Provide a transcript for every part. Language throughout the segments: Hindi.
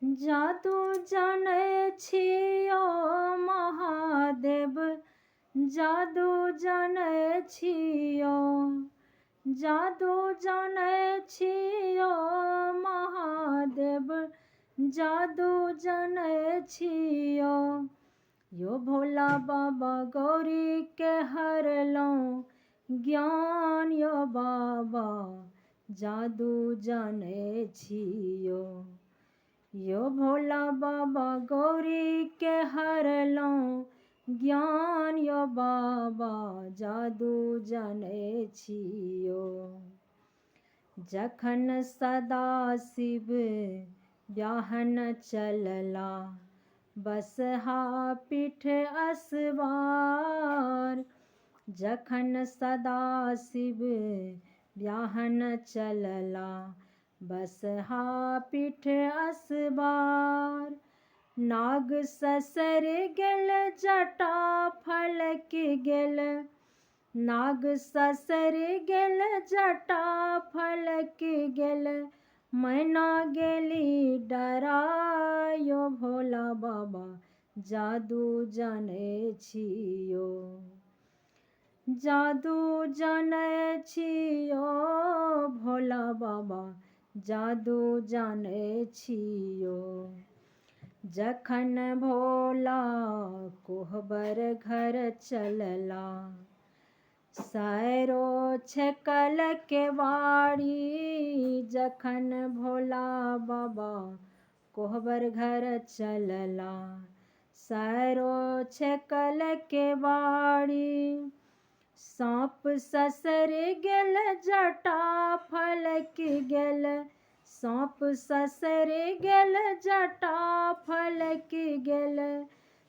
जादू जानै छियो महादेव, जादू जानै छियो, जादू जानै छियो महादेव, जादू जानै छियो। यो भोला बाबा गौरी के हरलौं ज्ञान, यो बाबा जादू जानै छियो। यो भोला बाबा गौरी के हरलौं ज्ञान, यो बाबा जादू जानै छियो। जखन सदा शिव ब्याहन चलला, बसहा पीठ असवार। जखन सदा शिव ब्याहन चलला, बसहा पीठ असवार। नाग ससर गेल जटा फलक गेल, नाग ससर गेल जटा फलक गेल, मैना गेली डराय। यो भोला बाबा जादू जानै छियो, जादू जानै छियो भोला बाबा जादू जानै छियो। जखन भोला कोहबर घर चलला, सैरो छेकल केवाड़ी। जखन भोला बाबा कोहबर घर चलला, सैरो छेकल केवाड़ी। साँप ससर गेल जटा फलक गेल, साँप ससर गेल जटा फलक गेल,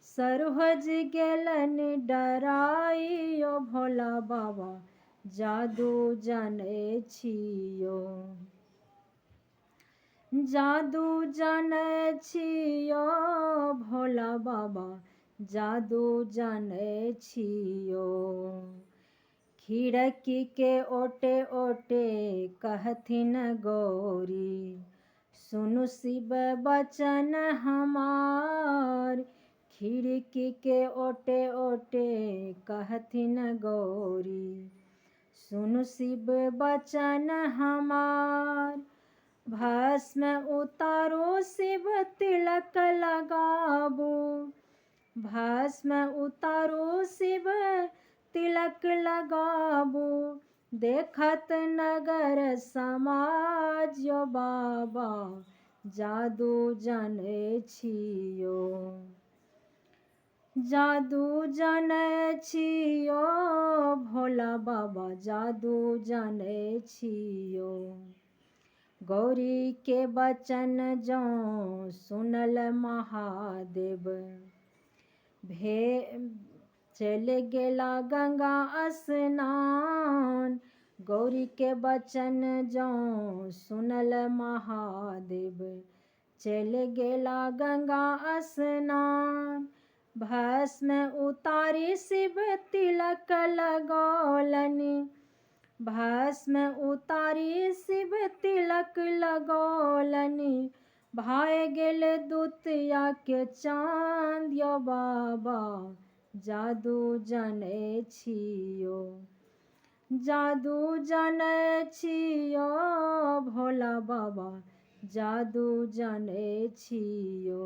सरोज गेलन डराय। यो भोला बाबा जादू जानै छियो, जादू जानै छियो भोला बाबा जादू जानै छियो। खिड़की के ओटे ओटे कहथिन गौरी, सुनु शिव बचन हमार। खिड़की के ओटे ओटे कहथिन गौरी, सुनु शिव बचन हमार। भस्म उतारो शिव तिलक लगाबू, भस्म उतारो शिव तिलक लगाबू। देखत नगर समाज, यो बाबा जादू जानै छियो, जादू जानै छियो भोला बाबा जादू जानै छियो। गौरी के बचन जौं सुनल महादेव, चल गेला गंगा स्नान। गौरी के बचन जौं सुनल महादेव, चल गेला गंगा स्नान। भस्म उतारी शिव तिलक लगौलनि, भस्म उतारी शिव तिलक लगौलनि। भाय गेल दुतिया के चाँद, यो बाबा जादू जानै छियो, जादू जानै छियो भोला बाबा जादू जानै छियो।